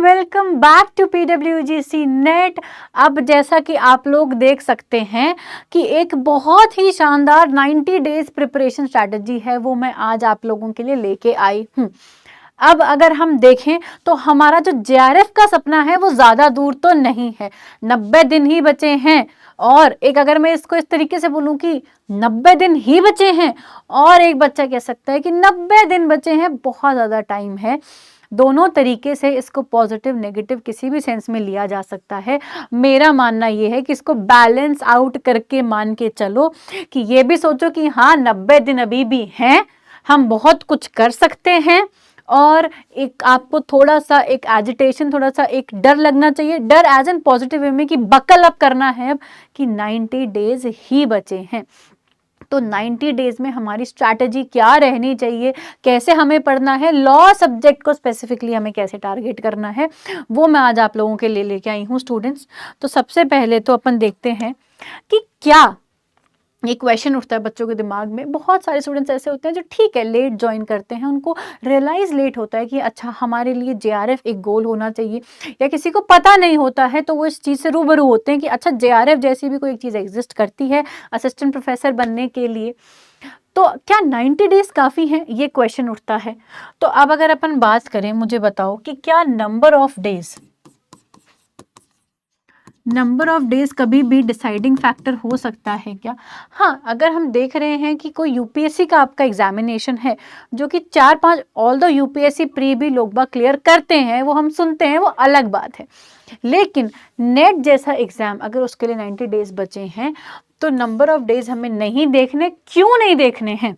Welcome back to PWGC net. अब जैसा कि आप लोग देख सकते हैं कि एक बहुत ही शानदार 90 डेज प्रिपरेशन स्ट्रैटेजी है, वो मैं आज आप लोगों के लिए लेके आई हूँ। अब अगर हम देखें तो हमारा जो JRF का सपना है वो ज़्यादा दूर तो नहीं है, 90 दिन ही बचे हैं। और एक अगर मैं इसको इस तरीके से बोलूं कि 90 दिन ही बचे हैं, और एक बच्चा कह सकता है कि 90 दिन बचे हैं, बहुत ज़्यादा टाइम है। दोनों तरीके से इसको पॉजिटिव नेगेटिव किसी भी सेंस में लिया जा सकता है। मेरा मानना ये है कि इसको बैलेंस आउट करके मान के चलो कि ये भी सोचो कि हाँ 90 दिन अभी भी हैं, हम बहुत कुछ कर सकते हैं। और एक आपको थोड़ा सा एक एजिटेशन, थोड़ा सा एक डर लगना चाहिए, डर एज एन पॉजिटिव वे में कि बकल अप करना है अब कि 90 डेज ही बचे हैं। तो 90 डेज में हमारी स्ट्रैटेजी क्या रहनी चाहिए, कैसे हमें पढ़ना है, लॉ सब्जेक्ट को स्पेसिफिकली हमें कैसे टारगेट करना है, वो मैं आज आप लोगों के लिए लेके आई हूँ स्टूडेंट्स। तो सबसे पहले तो अपन देखते हैं कि क्या ये क्वेश्चन उठता है बच्चों के दिमाग में। बहुत सारे स्टूडेंट्स ऐसे होते हैं जो ठीक है लेट ज्वाइन करते हैं, उनको रियलाइज लेट होता है कि अच्छा हमारे लिए JRF एक गोल होना चाहिए, या किसी को पता नहीं होता है तो वो इस चीज़ से रूबरू होते हैं कि अच्छा JRF जैसी भी कोई एक चीज़ एग्जिस्ट करती है असिस्टेंट प्रोफेसर बनने के लिए। तो क्या 90 डेज काफ़ी हैं, ये क्वेश्चन उठता है। तो अब अगर अपन बात करें, मुझे बताओ कि क्या नंबर ऑफ डेज कभी भी डिसाइडिंग फैक्टर हो सकता है क्या? हाँ, अगर हम देख रहे हैं कि कोई UPSC का आपका एग्जामिनेशन है जो कि 4-5 ऑल दो UPSC प्री भी लोग बाग क्लियर करते हैं, वो हम सुनते हैं, वो अलग बात है। लेकिन नेट जैसा एग्जाम अगर उसके लिए 90 डेज बचे हैं तो नंबर ऑफ डेज हमें नहीं देखने। क्यों नहीं देखने हैं?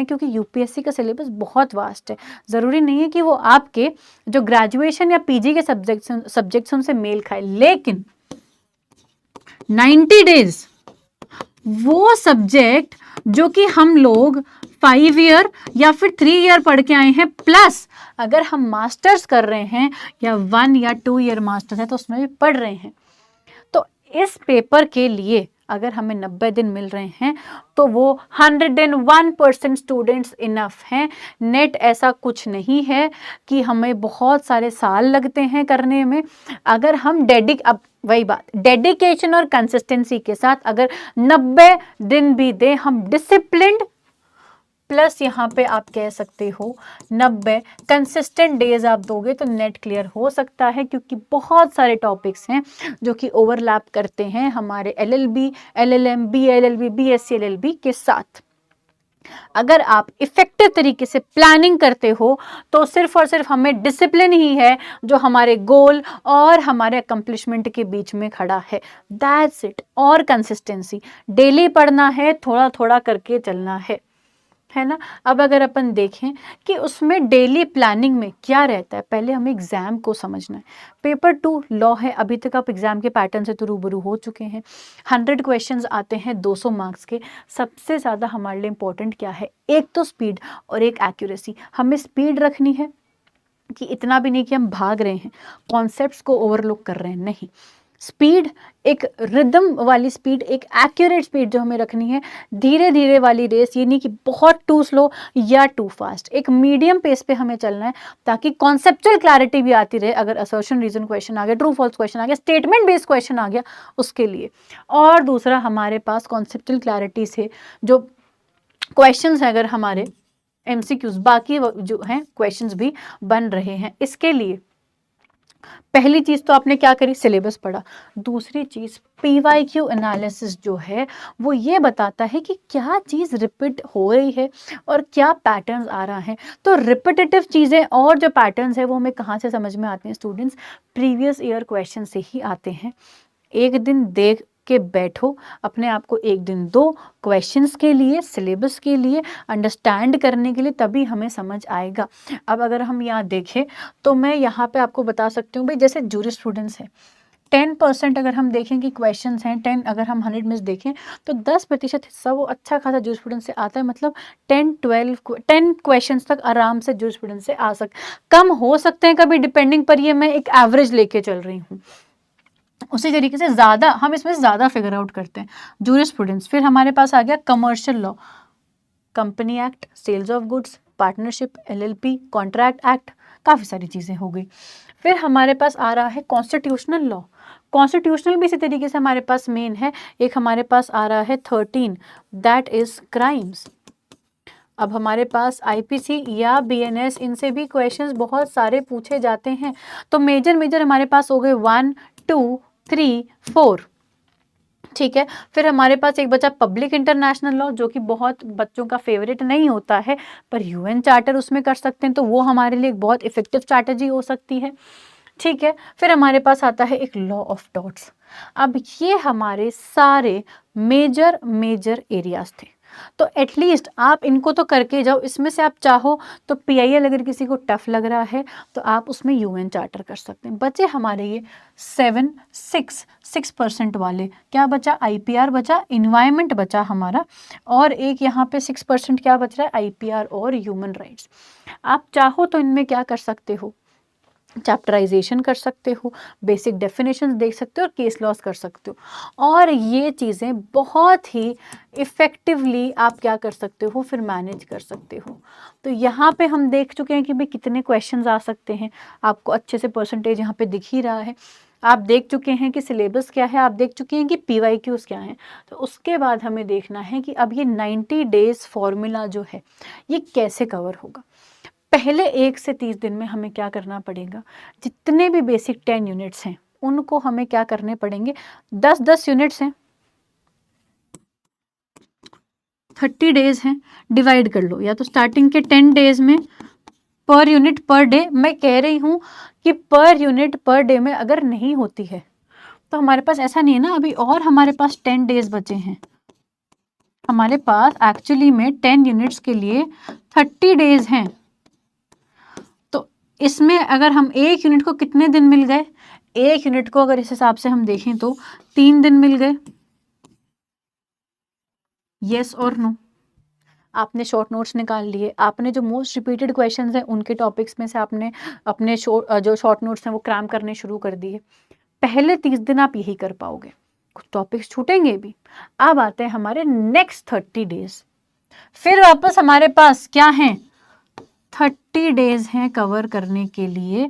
क्योंकि UPSC का सिलेबस बहुत वास्ट है। ज़रूरी नहीं है कि वो आपके जो ग्रेजुएशन या PG के सब्जेक्ट्स उनसे मेल खाए, लेकिन 90 डेज वो सब्जेक्ट जो कि हम लोग 5 ईयर या फिर 3 ईयर पढ़ के आए हैं, प्लस अगर हम मास्टर्स कर रहे हैं या 1 या 2 ईयर मास्टर्स है तो उसमें भी पढ़ रहे हैं। तो इस पेपर के लिए अगर हमें 90 दिन मिल रहे हैं तो वो 101% स्टूडेंट्स इनफ हैं। नेट ऐसा कुछ नहीं है कि हमें बहुत सारे साल लगते हैं करने में। अगर हम अब वही बात, डेडिकेशन और कंसिस्टेंसी के साथ अगर 90 दिन भी दें, हम डिसिप्लिन्ड प्लस यहाँ पे आप कह सकते हो 90 कंसिस्टेंट डेज आप दोगे तो नेट क्लियर हो सकता है। क्योंकि बहुत सारे टॉपिक्स हैं जो कि ओवरलैप करते हैं हमारे LLB, LLM, BLLB, BSc LLB के साथ। अगर आप इफेक्टिव तरीके से प्लानिंग करते हो तो सिर्फ और सिर्फ हमें डिसिप्लिन ही है जो हमारे गोल और हमारे अकम्पलिशमेंट के बीच में खड़ा है। That's it. और कंसिस्टेंसी, डेली पढ़ना है, थोड़ा थोड़ा करके चलना है ना। अब अगर अपन देखें कि उसमें डेली प्लानिंग में क्या रहता है, पहले हमें एग्जाम को समझना है। पेपर 2 लॉ है, अभी तक आप एग्जाम के पैटर्न से तो रूबरू हो चुके हैं। 100 क्वेश्चंस आते हैं 200 मार्क्स के। सबसे ज़्यादा हमारे लिए इंपॉर्टेंट क्या है? एक तो स्पीड और एक एक्यूरेसी। हमें स्पीड रखनी है कि इतना भी नहीं कि हम भाग रहे हैं, कॉन्सेप्ट्स को ओवरलुक कर रहे हैं, नहीं। स्पीड एक रिदम वाली स्पीड, एक एक्यूरेट स्पीड जो हमें रखनी है। धीरे धीरे वाली रेस, ये नहीं कि बहुत टू स्लो या टू फास्ट, एक मीडियम पेस पे हमें चलना है ताकि कॉन्सेप्चुअल क्लैरिटी भी आती रहे। अगर असर्शन रीजन क्वेश्चन आ गया, ट्रू फॉल्स क्वेश्चन आ गया, स्टेटमेंट बेस्ड क्वेश्चन आ गया, उसके लिए। और दूसरा, हमारे पास कॉन्सेप्चुअल क्लैरिटी से जो क्वेश्चंस है, अगर हमारे MCQs बाकी जो हैं क्वेश्चंस भी बन रहे हैं, इसके लिए पहली चीज तो आपने क्या करी? सिलेबस पढ़ा। दूसरी चीज PYQ एनालिसिस जो है वो ये बताता है कि क्या चीज रिपीट हो रही है और क्या पैटर्न्स आ रहा है। तो रिपीटेटिव चीजें और जो पैटर्न्स है वो हमें कहाँ से समझ में आते हैं स्टूडेंट्स? प्रीवियस ईयर क्वेश्चन से ही आते हैं। एक दिन देख के बैठो, अपने आप को एक दिन दो क्वेश्चंस के लिए, सिलेबस के लिए, अंडरस्टैंड करने के लिए, तभी हमें समझ आएगा। अब अगर हम यहाँ देखें तो मैं यहाँ पे आपको बता सकती हूँ भाई, जैसे जूरिस्प्रूडेंस है, 10% अगर हम देखें कि क्वेश्चंस हैं 10, अगर हम 100 में से देखें तो 10% हिस्सा वो अच्छा खासा जूरिस्प्रूडेंस से आता है। मतलब 10 क्वेश्चंस तक आराम से जूरिस्प्रूडेंस से आ कम हो सकते हैं कभी डिपेंडिंग, पर ये मैं एक एवरेज लेके चल रही हूँ। उसी तरीके से ज़्यादा हम इसमें ज़्यादा फिगर आउट करते हैं जूरिस्प्रूडेंस। फिर हमारे पास आ गया commercial law, company act, sales of goods, partnership, LLP, contract act, काफ़ी सारी चीज़ें हो गई। फिर हमारे पास आ रहा है कॉन्स्टिट्यूशनल लॉ। कॉन्स्टिट्यूशनल भी इसी तरीके से हमारे पास मेन है। एक हमारे पास आ रहा है 13, दैट इज क्राइम्स। अब हमारे पास आईपीसी या बीएनएस, इनसे भी क्वेश्चंस बहुत सारे पूछे जाते हैं। तो मेजर मेजर हमारे पास हो गए 1 2 3 4, ठीक है। फिर हमारे पास एक बचा पब्लिक इंटरनेशनल लॉ, जो कि बहुत बच्चों का फेवरेट नहीं होता है, पर यूएन चार्टर उसमें कर सकते हैं, तो वो हमारे लिए एक बहुत इफेक्टिव स्ट्रैटेजी हो सकती है, ठीक है। फिर हमारे पास आता है एक लॉ ऑफ टॉर्ट्स। अब ये हमारे सारे मेजर मेजर एरियाज थे। तो एटलीस्ट आप इनको तो करके जाओ। इसमें से आप चाहो तो पीआईएल अगर किसी को टफ लग रहा है तो आप उसमें यूएन चार्टर कर सकते हैं। बचे हमारे ये 6% वाले। क्या बचा? आईपीआर बचा, इन्वायरमेंट बचा हमारा, और एक यहाँ पे 6% क्या बच रहा है? आईपीआर और ह्यूमन राइट्स। आप चाहो तो इनमें क्या कर सकते हो? चैप्टराइजेशन कर सकते हो, बेसिक डेफिनेशंस देख सकते हो, और केस लॉस कर सकते हो। और ये चीज़ें बहुत ही इफ़ेक्टिवली आप क्या कर सकते हो? फिर मैनेज कर सकते हो। तो यहाँ पे हम देख चुके हैं कि भाई कितने क्वेश्चंस आ सकते हैं। आपको अच्छे से परसेंटेज यहाँ पे दिख ही रहा है। आप देख चुके हैं कि सिलेबस क्या है, आप देख चुके हैं कि पीवाईक्यूज क्या हैं। तो उसके बाद हमें देखना है कि अब ये 90 डेज फॉर्मूला जो है ये कैसे कवर होगा। पहले 1 से 30 दिन में हमें क्या करना पड़ेगा? जितने भी बेसिक 10 यूनिट्स हैं उनको हमें क्या करने पड़ेंगे? 10-10 यूनिट्स हैं, 30 डेज हैं, डिवाइड कर लो। या तो स्टार्टिंग के 10 डेज में पर यूनिट पर डे, मैं कह रही हूँ कि पर यूनिट पर डे में अगर नहीं होती है तो हमारे पास ऐसा नहीं है ना, अभी और हमारे पास 10 डेज बचे हैं। हमारे पास एक्चुअली में 10 यूनिट्स के लिए 30 डेज हैं। तो इसमें अगर हम एक यूनिट को कितने दिन मिल गए? एक यूनिट को अगर इस हिसाब से हम देखें तो 3 दिन मिल गए। यस और नो? आपने शॉर्ट नोट्स निकाल लिए, आपने जो मोस्ट रिपीटेड क्वेश्चंस हैं उनके टॉपिक्स में से आपने अपने जो शॉर्ट नोट्स हैं वो क्रैम करने शुरू कर दिए। पहले 30 दिन आप यही कर पाओगे, कुछ टॉपिक्स छूटेंगे भी। अब आते हैं हमारे नेक्स्ट 30 डेज। फिर वापस हमारे पास क्या है? 30 डेज हैं कवर करने के लिए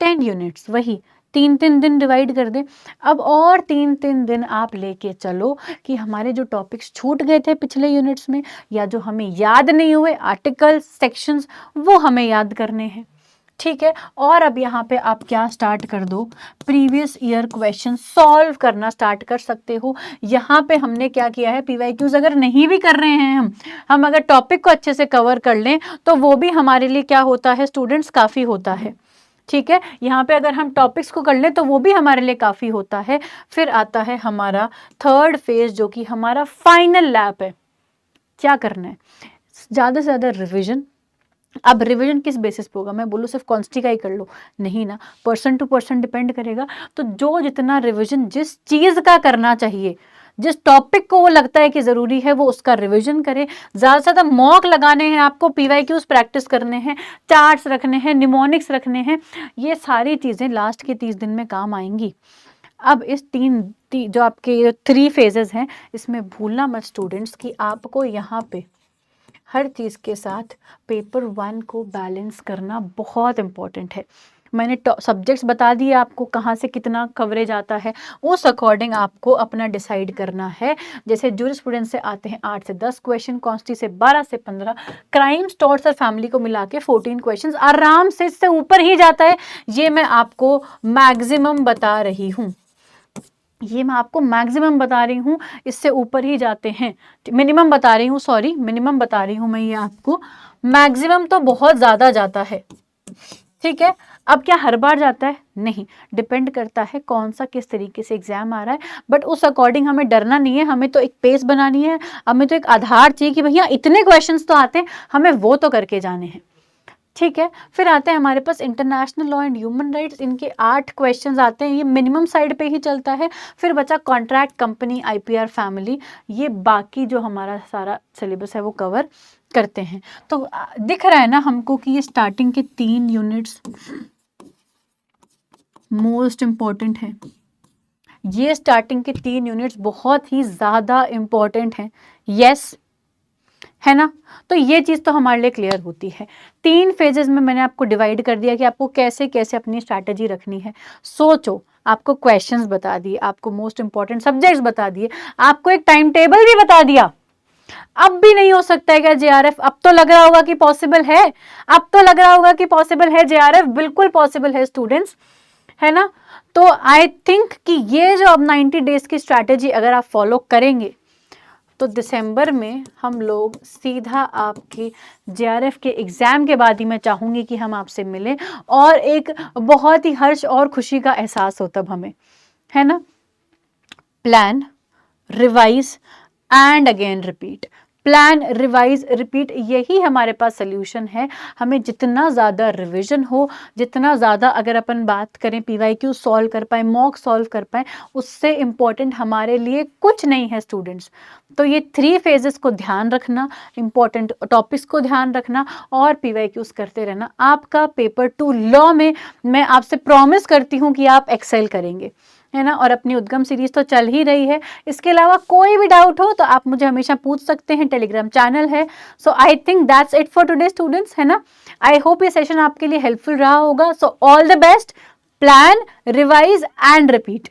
10 यूनिट्स, वही 3-3 दिन डिवाइड कर दें। अब और 3-3 दिन आप लेके चलो कि हमारे जो टॉपिक्स छूट गए थे पिछले यूनिट्स में, या जो हमें याद नहीं हुए आर्टिकल सेक्शंस, वो हमें याद करने हैं, ठीक है। और अब यहाँ पे आप क्या स्टार्ट कर दो? प्रीवियस ईयर क्वेश्चन सॉल्व करना स्टार्ट कर सकते हो। यहाँ पे हमने क्या किया है? पीवाईक्यूज अगर नहीं भी कर रहे हैं हम अगर टॉपिक को अच्छे से कवर कर लें तो वो भी हमारे लिए क्या होता है स्टूडेंट्स? काफ़ी होता है, ठीक है। यहाँ पे अगर हम टॉपिक्स को कर लें तो वो भी हमारे लिए काफ़ी होता है। फिर आता है हमारा थर्ड फेज, जो कि हमारा फाइनल लैप है। क्या करना है? ज़्यादा से ज़्यादा रिविजन। अब रिवीजन किस बेसिस पे होगा? मैं बोलूँ सिर्फ कॉन्स्टी का ही कर लो, नहीं ना, पर्सन टू पर्सन डिपेंड करेगा। तो जो जितना रिवीजन जिस चीज़ का करना चाहिए, जिस टॉपिक को वो लगता है कि ज़रूरी है, वो उसका रिवीजन करे। ज़्यादा से ज़्यादा मॉक लगाने हैं आपको, पीवाईक्यूज प्रैक्टिस करने हैं, चार्ट्स रखने हैं, निमोनिक्स रखने हैं। ये सारी चीज़ें लास्ट के 30 दिन में काम आएंगी। अब इस जो आपके 3 फेजेस हैं, इसमें भूलना मत स्टूडेंट्स कि आपको यहाँ पे हर चीज़ के साथ पेपर 1 को बैलेंस करना बहुत इम्पॉर्टेंट है। मैंने सब्जेक्ट्स बता दिए आपको कहाँ से कितना कवरेज आता है, उस अकॉर्डिंग आपको अपना डिसाइड करना है। जैसे जूरिस्प्रूडेंस से आते हैं 8 से 10 क्वेश्चन, कॉन्स्टी से 12 से 15, क्राइम्स, टॉर्ट्स और फैमिली को मिला के 14 क्वेश्चन, आराम से इससे ऊपर ही जाता है। ये मैं आपको मैक्सिमम बता रही हूँ, ये मैं आपको मैक्सिमम बता रही हूँ, इससे ऊपर ही जाते हैं। मिनिमम बता रही हूँ, सॉरी, मिनिमम बता रही हूँ मैं ये आपको। मैक्सिमम तो बहुत ज़्यादा जाता है, ठीक है। अब क्या हर बार जाता है? नहीं, डिपेंड करता है कौन सा किस तरीके से एग्जाम आ रहा है, बट उस अकॉर्डिंग हमें डरना नहीं है। हमें तो एक पेस बनानी है, हमें तो एक आधार चाहिए कि भैया इतने क्वेश्चंस तो आते हैं, हमें वो तो करके जाने हैं, ठीक है। फिर आते हैं हमारे पास international law and human rights, इनके 8 क्वेश्चंस आते हैं, ये मिनिमम साइड पे ही चलता है। फिर बचा कॉन्ट्रैक्ट, कंपनी, आईपीआर, फैमिली, ये बाकी जो हमारा सारा सिलेबस है वो कवर करते हैं। तो दिख रहा है ना हमको कि ये स्टार्टिंग के 3 यूनिट्स मोस्ट इम्पॉर्टेंट है। ये स्टार्टिंग के 3 यूनिट्स बहुत ही ज़्यादा इम्पॉर्टेंट हैं। यस, है ना। तो ये चीज़ तो हमारे लिए क्लियर होती है। 3 फेजेस में मैंने आपको डिवाइड कर दिया कि आपको कैसे कैसे अपनी स्ट्रैटेजी रखनी है। सोचो, आपको क्वेश्चंस बता दिए, आपको मोस्ट इंपॉर्टेंट सब्जेक्ट्स बता दिए, आपको एक टाइम टेबल भी बता दिया। अब भी नहीं हो सकता है क्या जेआरएफ? अब तो लग रहा होगा कि पॉसिबल है, अब तो लग रहा होगा कि पॉसिबल है जेआरएफ, बिल्कुल पॉसिबल है स्टूडेंट्स, है ना। तो आई थिंक कि ये जो अब 90 डेज की स्ट्रैटेजी अगर आप फॉलो करेंगे तो दिसंबर में हम लोग सीधा आपके जेआरएफ के एग्ज़ाम के बाद ही मैं चाहूँगी कि हम आपसे मिलें और एक बहुत ही हर्ष और खुशी का एहसास हो तब हमें, है ना। Plan, revise and again repeat. Plan, revise, repeat, यही हमारे पास सोल्यूशन है। हमें जितना ज़्यादा रिवीजन हो, जितना ज़्यादा अगर अपन बात करें पीवाईक्यू सॉल्व कर पाए, मॉक सॉल्व कर पाए, उससे इम्पॉर्टेंट हमारे लिए कुछ नहीं है स्टूडेंट्स। तो ये 3 फेजेस को ध्यान रखना, इम्पॉर्टेंट टॉपिक्स को ध्यान रखना और पीवाईक्यूज करते रहना। आपका पेपर 2 लॉ में मैं आपसे प्रॉमिस करती हूँ कि आप एक्सेल करेंगे, है ना। और अपनी उद्गम सीरीज तो चल ही रही है। इसके अलावा कोई भी डाउट हो तो आप मुझे हमेशा पूछ सकते हैं, टेलीग्राम चैनल है। So I think that's it for today students, है ना। आई होप ये सेशन आपके लिए हेल्पफुल रहा होगा। So all the best, plan, revise and repeat.